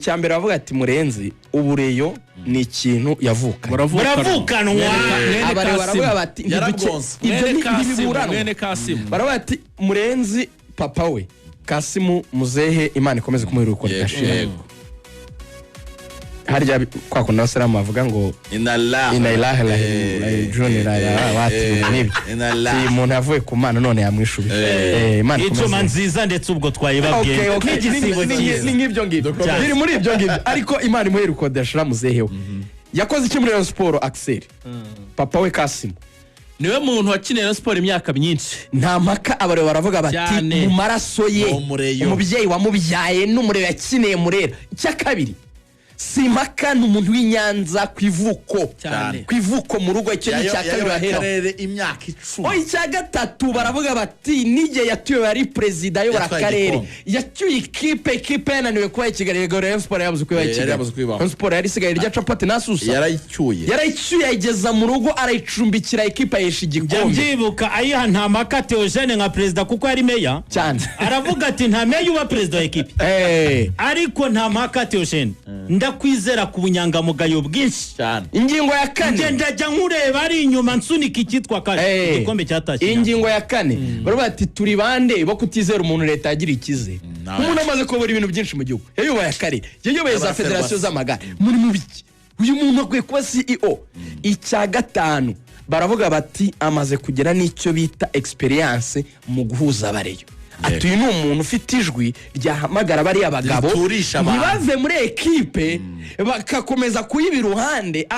cyambere bavuga ati Murenzi ubureyo ni ikintu yavuka baravukanwa abare baravuga bati mwene Kasimu baravuga ati Murenzi papa we Kasimu muzehe Imana ikomeze kumuhiruko yego harya kwa kuna Salamu bavuga ngo inna ilaha si umuntu yavuye ku Mana none yamwishubije Imana ikomeze nziza ndetse ubwo twayibabwiye ni nk'ibyo ngibyo biri muri ibyo ngibyo ariko Imana imuhiruko dashira muzehe we yakoze iki muri Rayon Sport Axel papa we Kasimu niwe muntu wakineye Rayon Sport imyaka myinshi nta mpaka abare baravuga bati mu maraso ye umubyeyi wamubyaye n'umurebe yakineye Murera cyakabiri Simaka n'umuntu w'Inyanza kwivuko mu rugo icyo cyakabiri bahera imyaka 10 icya gatatu baravuga bati nije yatuye ari president yo barakarere yatuye ikipe yananiwe kuba ikigali Rayon Sport yabuze kuba ikigali Rayon Sport yari sigaye rya capati nasusa yarayicyuye ayigeza mu rugo arayicumbikira ikipe yesha igikombe byibuka ayiha nta maka Theogene nka president kuko yari meya cyane aravuga ati nta meya uba president wa ikipe ariko nta maka Theogene ndakwizera ku bunyangamugayo bwinshi cyane ingingo ya 4 ndajya nkureba ari inyuma nsunika ikitwa kare igikombe cyatashye ingingo ya 4 baravuga ati turi bande bo kutizera umuntu leta yagira ikize umuntu amaze kubura ibintu byinshi mu gihugu yayoboye akarere yayoboye za federation z'amagare muri mubiki uyu muntu akwiye kuba CEO icya gatanu baravuga bati amaze kugera n'icyo bita experience mu guhuza abareyo atuye n'umuntu ufite ijwi ryahamagara bari abagabo ntibave muri ekipe bakakomeza kuyibira uruhande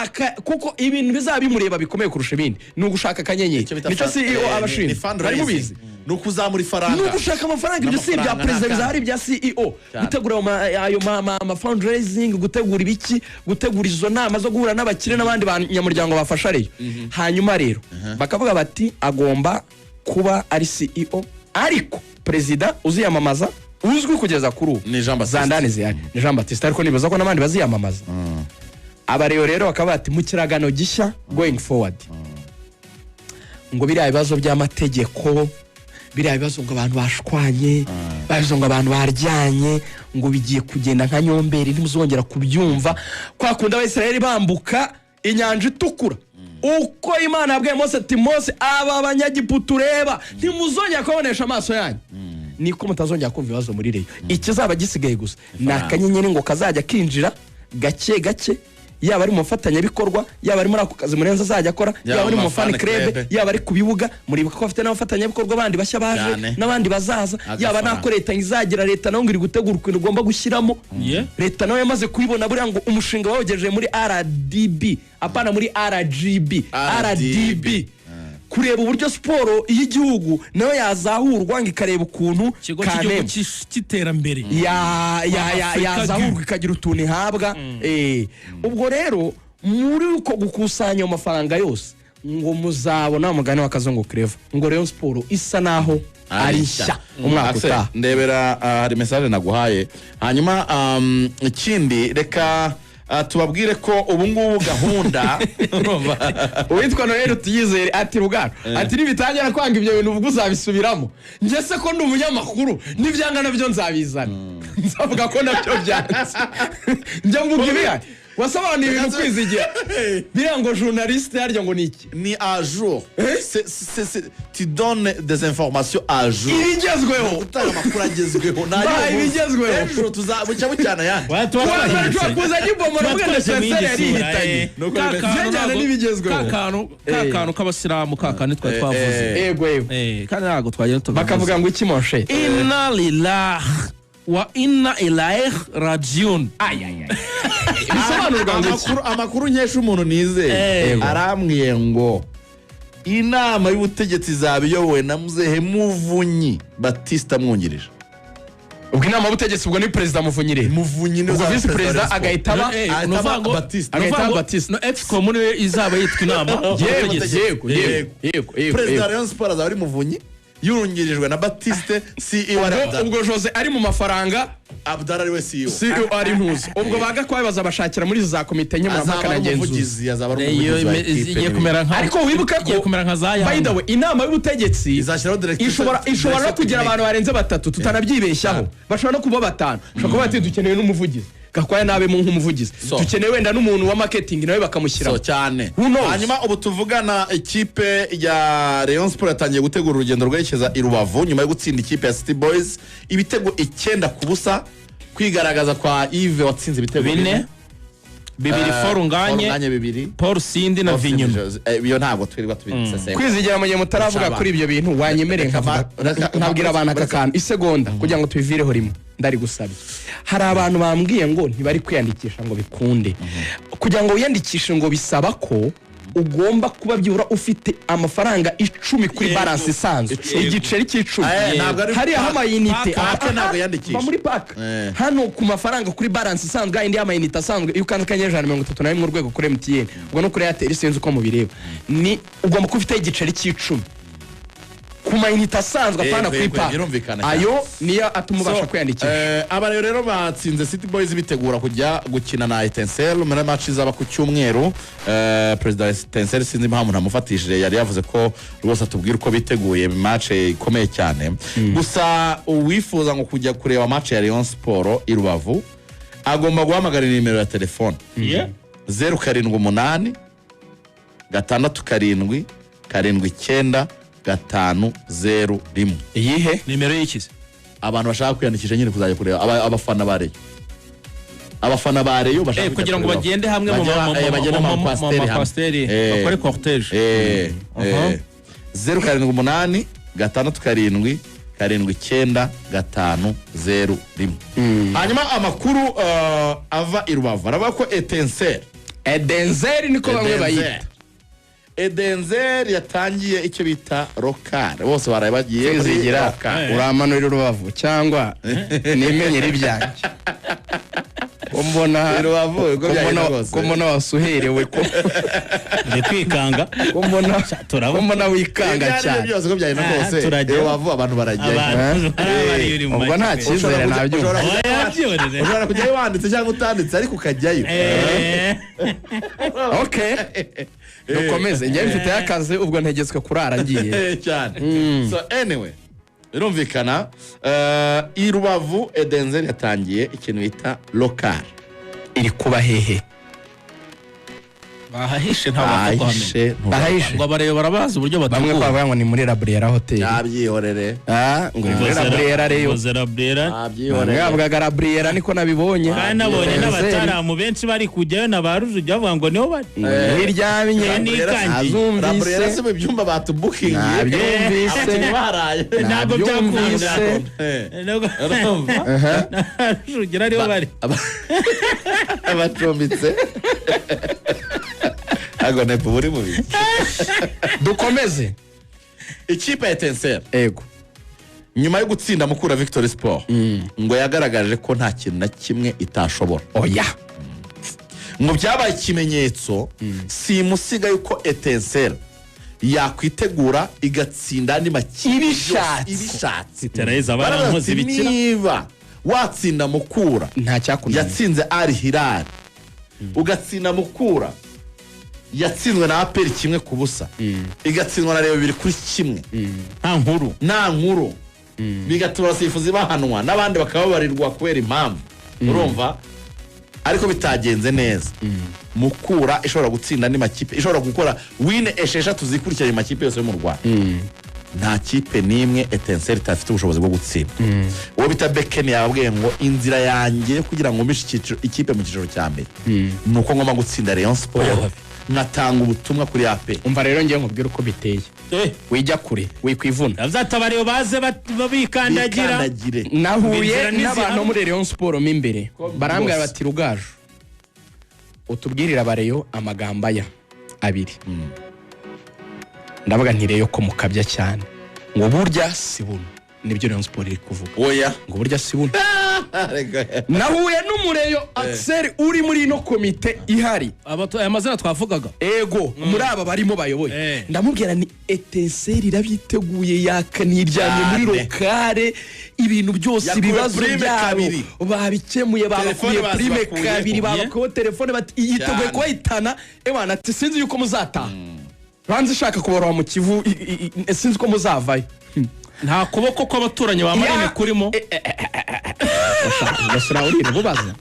kuko ibintu bizabimureba bikomeye kurusha ibindi ni ugushaka kanyenyeri nicyo CEO abashinzwe bari mubizi no kuzamura ifaranga no gushaka amafaranga ibyo si bya president bizahari bya CEO gutegura ayo ma fundraising gutegura ibiki gutegura izo nama zo guhura n'abakire n'abandi banyamuryango bafasha reyo hanyuma rero bakavuga bati agomba kuba ari CEO ariko president uziyamamaza uzwi kugeza kuri ubu ni Jean Baptiste zandane zihari ni Jean Baptiste ariko nibaza ko nabandi baziyamamaza abareyo rero bakaba bati mu kiragano gishya going forward ngo biriya bibazo by'amategeko biriya bibazo ngo abantu bashwanye babizo ngo abantu baryanye ngo bigiye kugenda nka nyombere ntimuzongera kubyumva kwa kunda Abayisiraheli bambuka inyanja itukura uko Imana yabwiye Mose ati Mose aba banyagiputa ureba ntimuzongera kubonesha amaso yanyu niko mutazongera kumva ibibazo muri reyo ikizaba gisigaye gusa nakanyenyeri ngo kazajya kinjira gake gake yaba ari mu fatanya-bikorwa yaba ari muri ako kazi Murenzi azajya akora yaba ari mu fan club yaba ari ku bibuga muri ko afite n'abafatanya-bikorwa bandi bashya baje n'abandi bazaza yaba nakoreta izagira leta naho ngiri gutegura ukuntu ugomba gushyiramo leta nawe yamaze kubibona buri ngo umushinga wawogeje muri RDB apana muri RDB kureba uburyo sport y'igihugu nayo yazahurwa ngikareba ukuntu kane cy'iterambere yazahurwa ikagira utuntu ihabwa ubwo rero muri uko gukusanya amafaranga yose ngo muzabona umugani w'akazungu Clever ngo Rayon Sport isa naho ari nshya umwaka utaha ndebera hari message naguhaye hanyuma ikindi reka tubabwire ko ubu ngubu gahunda uwitwa Noel Tuyizere ati rugano ati nibitangira kwanga ibyo bintu ubwo uzabisubiramo nje se ko ndi umunyamakuru nibyanga nabyo nzabizana nzavuga ko nabyo byanze nje mvuga ibiya wasobanura ibintu kwizigira biriya ngo journaliste yaryo ngo niki ni à jour tu donnes des informations à jour ibigezweho utanga amakuru agezweho nayo ibigezweho ejo tuzabucya bucyana yani kuza gibomora bugana sensere yari hitanye kakano n'ibigezweho kakano k'abasilamu kakane twa twavuze yego kandi nago twagiye bakavuga ngo iki monshe inna lillahi wa inna ilaihi rajiun amakuru nkesha umuntu nize arambwiye ngo inama y'ubutegetsi zabiyobowe na muzehe Muvunyi Baptiste amwungirije ubwo inama y'ubutegetsi ubwo ni president Muvunyi no vice president agahitaba Baptiste no ex-commune izaba yitwa inama yego president Rayon Sport azaba ari Muvunyi yurungirijwe na Baptiste CEO ubwo Jose ari mu mafaranga Abdallah ariwe CEO ari ntuzi ubwo bagakwaye bazabashakira muri za komite nkemurampaka na genzuzi igiye kumera nka ariko wibuka ko by the way inama y'ubutegetsi ishobora no kugira abantu barenze batatu tutanabyibeshyaho bashobora no kuba batanu bashobora kuba bati dukeneye n'umuvugizi Gakwaya nabe mu nk'umuvugizi So. dukeneye wenda n'umuntu wa marketing nawe bakamushyira cyane. Who knows? Hanyuma ubu tuvugana ikipe ya Rayon Sport yatangiye gutegura urugendo rwerekeza i Rubavu nyuma yo gutsinda ikipe ya City Boys ibitego 9-0 kwigaragaza kwa Yves watsinze ibitego 4 bibiri Forunganye bibiri Paul Sindi na Vinyuma. iyo ntabwo twirirwa tubiseseka kwizigera mu gihe mutaravuga kuri ibyo bintu wanyemereye nkabwira abantu aka kantu isegonda kugira ngo tubivireho rimwe ndari gusaba hari abantu bambwiye ngo ntibari kwiyandikisha ngo bikunde kugira ngo wiyandikishe ngo bisaba ko ugomba kuba byura ufite amafaranga 10 kuri balance isanzwe igiceri cy'icumi hari amayinite ntabwo yandikisha muri pack hano ku mafaranga kuri balance isanzwe indi amayinite asanzwe iyo kanze kanyeje 131 mu rwego kuri MTN ubwo no kuri Airtel sinzi uko mubireba ni ugomba kuba ufite igiceri cy'icumi ku mayinite asanzwe apana kuri pack ayo niyo atumubasha kwiyandikisha aba rero batsinze City Boys bitegura kujya gukina na Etincelle muri match zaba ku cyumweru president Etincelle sinzi impamvu namufatishije yari yavuze ko rwose atubwira uko biteguye match ikomeye cyane gusa uwifuza ngo kujya kureba match ya Rayon Sport i Rubavu agomba guhamagara nimero ya telefone 078 6 7 501 iyihe nimero y'ikize abantu bashaka kwiyandikisha nyine kuzajya kureba abafana ba Rayon bashaka kugira ngo bagende hamwe mu mapasteri bakore cortege 078 6 7 501 hanyuma amakuru ava i Rubavu aravuga ko Etincelle niko bamwe bayita Etincelle yatangiye icyo bita local bose baraye bagiye kwizigira uramanurira Rubavu cyangwa nimenyera ibyanjye Kombona wasuherewe ko kwikanga kombona wikanga cyane byose ko byari rwose Rubavu abantu baragiye ubwo nta cyizere nabyo ushobora kujyayo wanditse cyangwa utanditse ariko ukajyayo okay dukomeze njye mfite akazi ubwo ntegetswe kurara ngiye cyane so anyway birumvikana i Rubavu Etincelle yatangiye ikintu bita local iri kuba hehe bahahishe ntabahishe ngo abareba barabaza uburyo bamwe bavuga ngo ni muri La Briera Hotel yabyihorere ngo ni muri La Briera rero yavugaga La Briera niko nabibonye nabonye n'abataramu benshi bari kujyayo na barujujya bavuga ngo niho bari hiryamye La Briera se mu byumba batubukingi nabyumvise ntabwo byakunda barujujya ariho bari abacumbitse agone buri mubi dukomeze ikipe ya Etincelle ego nyuma yo gutsinda Mukura Victory Sport ngo yagaragaje ko nta kintu na kimwe itashobora oya ngo byabaye ikimenyetso simusiga yuko Etincelle yakwitegura igatsinda andi makipe ibishatse Tereza barankoze ibikira niba watsinda Mukura nta cyakunaniye yatsinze Al Hilal ugatsinda Mukura yatsinzwe na APR 1-0 igatsindwa na Rayon 2-1 nta nkuru bigatuma abasifuzi bahanwa n'abandi bakababarirwa kubera impamvu urumva ariko bitagenze neza Mukura ishobora gutsinda andi makipe ishobora gukora win 6 zikurikiranye makipe yose yo mu Rwanda nta kipe nimwe Etincelle itafite ubushobozi bwo gutsinda uwo bita Beken yababwiye ngo inzira yanjye kugira ngo mbishe ikipe mu cyiciro cya mbere nuko ngomba gutsinda Rayon Sport natanga ubutumwa kuri AP umva rero ngiye nkubwira uko biteye wijya kure wikwivuna azatabariyo baze babikandagira nahuye n'abantu muri Rayon Sport mo imbere barambwira bati Rugaju utubwirira abareyo amagambo aya abiri ndavuga ntireyo ko mukabya cyane ngo burya si buno nibyo Rayon Sport iri kuvuga oya ngo burya si buno nahuye n'umureyo Axel uri muri ino komite ihari aya mazina twavugaga ego muri aba barimo bayoboye ndamubwira ni Etincelle irabiteguye yakaniryanye muri lokale ibintu byose ibibazo byabo babikemuye babakuye prime kabiri babakuye telefone bati yiteguye kwitana ebana sinzi yuko muzataha banze shaka kubarwa mu Kivu sinzi ko muzavayo nta kuboko kw'abaturanyi ba Marine kurimo Basura urire bubaza.